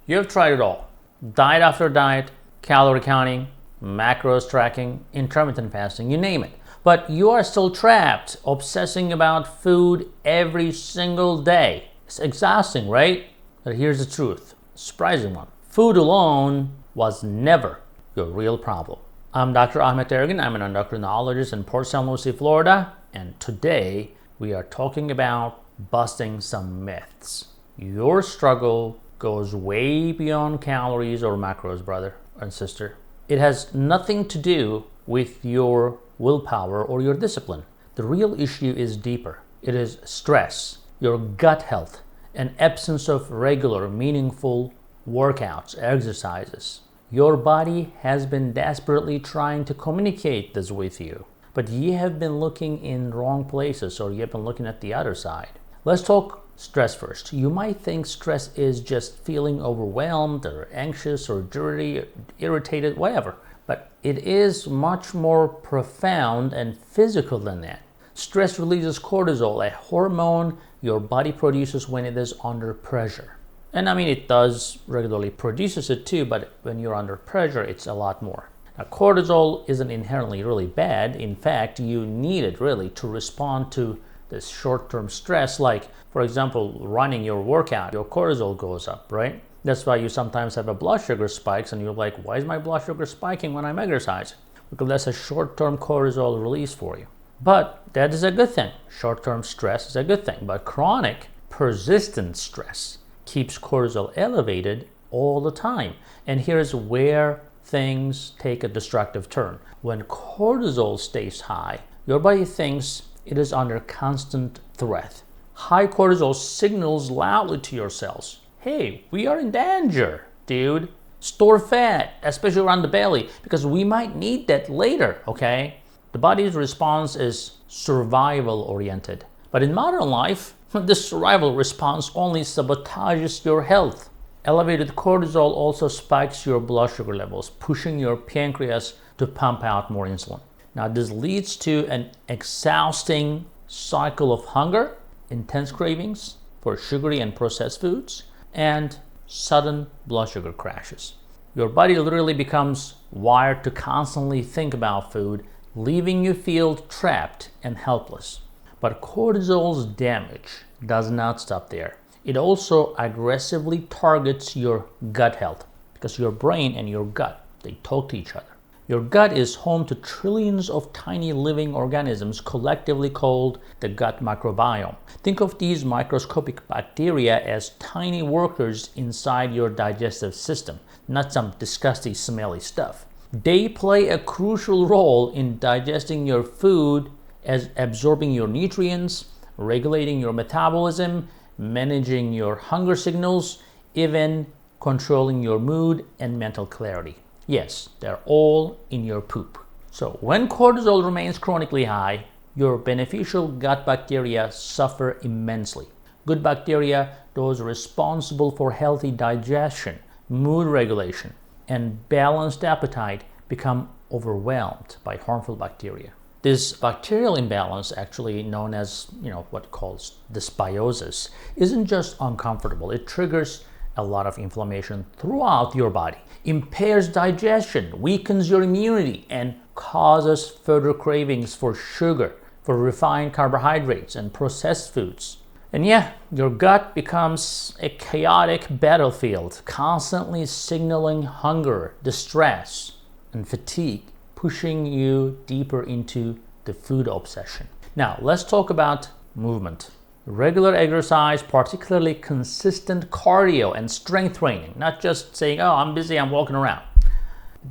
You've tried it all. Diet after diet, calorie counting, macros tracking, intermittent fasting, you name it. But you are still trapped, obsessing about food every single day. It's exhausting, right? But here's the truth, surprising one. Food alone was never your real problem. I'm Dr. Ergin. I'm an endocrinologist in Port St. Lucie, Florida. And today we are talking about busting some myths. Your struggle goes way beyond calories or macros, brother and sister. It has nothing to do with your willpower or your discipline. The real issue is deeper. It is stress, your gut health, an absence of regular, meaningful workouts, exercises. Your body has been desperately trying to communicate this with you, but you have been looking in wrong places, or you have been looking at the other side. Let's talk stress first. You might think stress is just feeling overwhelmed or anxious or dirty, irritated, whatever. But it is much more profound and physical than that. Stress releases cortisol, a hormone your body produces when it is under pressure. And it does regularly produces it too, but when you're under pressure, it's a lot more. Now, cortisol isn't inherently really bad. In fact, you need it really to respond to this short-term stress, like, for example, running your workout, your cortisol goes up, right? That's why you sometimes have a blood sugar spikes and you're like, why is my blood sugar spiking when I'm exercising? Because that's a short-term cortisol release for you. But that is a good thing. Short-term stress is a good thing. But chronic, persistent stress keeps cortisol elevated all the time. And here's where things take a destructive turn. When cortisol stays high, your body thinks it is under constant threat. High cortisol signals loudly to your cells, hey, we are in danger, dude. Store fat, especially around the belly, because we might need that later, okay? The body's response is survival oriented. But in modern life, this survival response only sabotages your health. Elevated cortisol also spikes your blood sugar levels, pushing your pancreas to pump out more insulin. Now, this leads to an exhausting cycle of hunger, intense cravings for sugary and processed foods, and sudden blood sugar crashes. Your body literally becomes wired to constantly think about food, leaving you feel trapped and helpless. But cortisol's damage does not stop there. It also aggressively targets your gut health, because your brain and your gut, they talk to each other. Your gut is home to trillions of tiny living organisms collectively called the gut microbiome. Think of these microscopic bacteria as tiny workers inside your digestive system, not some disgusting, smelly stuff. They play a crucial role in digesting your food, as absorbing your nutrients, regulating your metabolism, managing your hunger signals, even controlling your mood and mental clarity. Yes, they're all in your poop. So when cortisol remains chronically high, your beneficial gut bacteria suffer immensely. Good bacteria, those responsible for healthy digestion, mood regulation, and balanced appetite, become overwhelmed by harmful bacteria. This bacterial imbalance, actually known as what calls dysbiosis, isn't just uncomfortable. It triggers a lot of inflammation throughout your body, impairs digestion, weakens your immunity, and causes further cravings for sugar, for refined carbohydrates and processed foods. And your gut becomes a chaotic battlefield, constantly signaling hunger, distress, and fatigue, pushing you deeper into the food obsession. Now, let's talk about movement. Regular exercise, particularly consistent cardio and strength training, not just saying, oh, I'm busy, I'm walking around.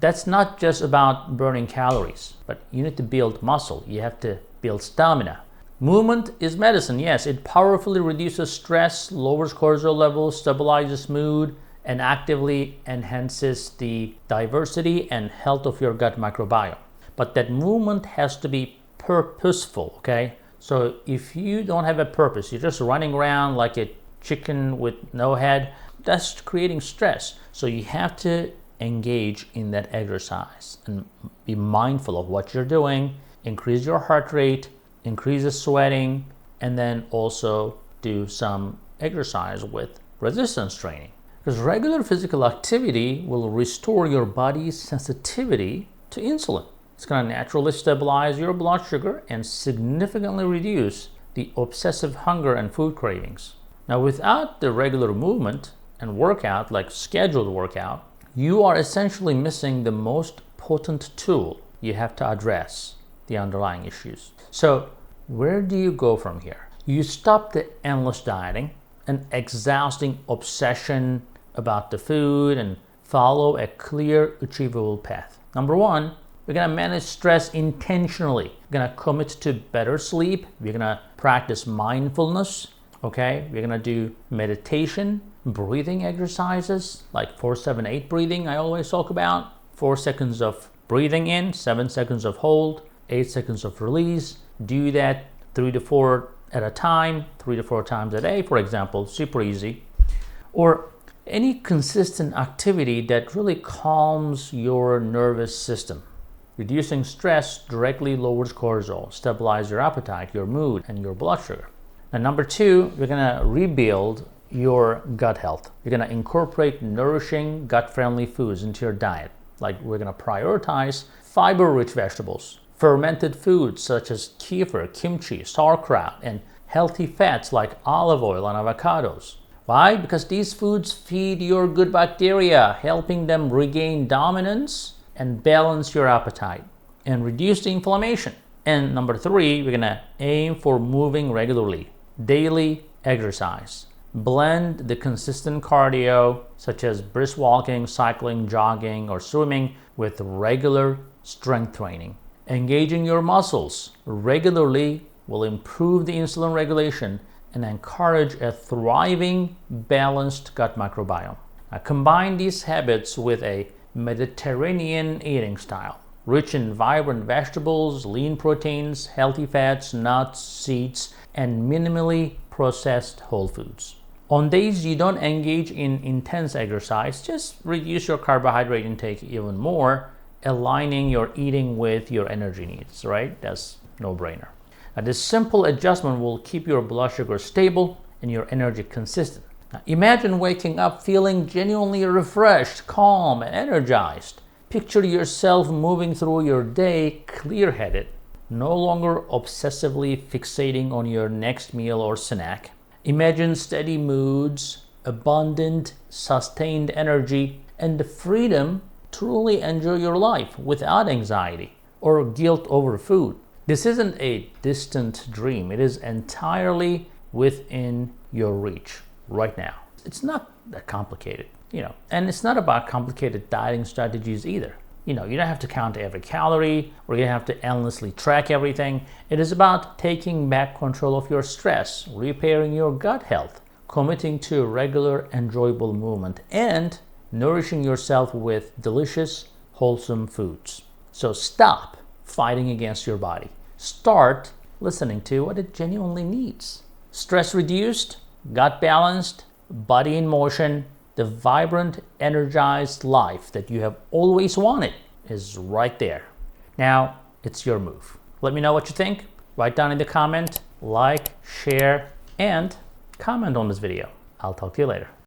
That's not just about burning calories, but you need to build muscle. You have to build stamina. Movement is medicine, yes. It powerfully reduces stress, lowers cortisol levels, stabilizes mood, and actively enhances the diversity and health of your gut microbiome. But that movement has to be purposeful, okay? So if you don't have a purpose, you're just running around like a chicken with no head, that's creating stress. So you have to engage in that exercise and be mindful of what you're doing, increase your heart rate, increase the sweating, and then also do some exercise with resistance training. Because regular physical activity will restore your body's sensitivity to insulin. It's going to naturally stabilize your blood sugar and significantly reduce the obsessive hunger and food cravings. Now, without the regular movement and workout, like scheduled workout, you are essentially missing the most potent tool you have to address the underlying issues. So, where do you go from here? You stop the endless dieting and exhausting obsession about the food and follow a clear, achievable path. Number one, we're going to manage stress intentionally. We're going to commit to better sleep. We're going to practice mindfulness. Okay, we're going to do meditation, breathing exercises like 4-7-8 breathing. I always talk about 4 seconds of breathing in, 7 seconds of hold, 8 seconds of release. Do that 3 to 4 at a time, 3 to 4 times a day, for example. Super easy. Or any consistent activity that really calms your nervous system. Reducing stress directly lowers cortisol, stabilize your appetite, your mood, and your blood sugar. And number two, we're going to rebuild your gut health. You're going to incorporate nourishing, gut-friendly foods into your diet. Like we're going to prioritize fiber-rich vegetables, fermented foods such as kefir, kimchi, sauerkraut, and healthy fats like olive oil and avocados. Why? Because these foods feed your good bacteria, helping them regain dominance and balance your appetite and reduce the inflammation. And number three, we're gonna aim for moving regularly, daily exercise. Blend the consistent cardio, such as brisk walking, cycling, jogging, or swimming, with regular strength training. Engaging your muscles regularly will improve the insulin regulation and encourage a thriving, balanced gut microbiome. Now, combine these habits with a Mediterranean eating style, rich in vibrant vegetables, lean proteins, healthy fats, nuts, seeds, and minimally processed whole foods. On days you don't engage in intense exercise, just reduce your carbohydrate intake even more, aligning your eating with your energy needs, right? That's no-brainer. Now, this simple adjustment will keep your blood sugar stable and your energy consistent. Now, imagine waking up feeling genuinely refreshed, calm, and energized. Picture yourself moving through your day clear-headed, no longer obsessively fixating on your next meal or snack. Imagine steady moods, abundant, sustained energy, and the freedom to truly enjoy your life without anxiety or guilt over food. This isn't a distant dream. It is entirely within your reach right now. It's not that complicated, and it's not about complicated dieting strategies either. You don't have to count every calorie or you have to endlessly track everything. It is about taking back control of your stress, repairing your gut health, committing to regular, enjoyable movement, and nourishing yourself with delicious, wholesome foods. So stop fighting against your body. Start listening to what it genuinely needs. Stress reduced, gut balanced, body in motion, the vibrant, energized life that you have always wanted is right there. Now, it's your move. Let me know what you think. Write down in the comment, like, share, and comment on this video. I'll talk to you later.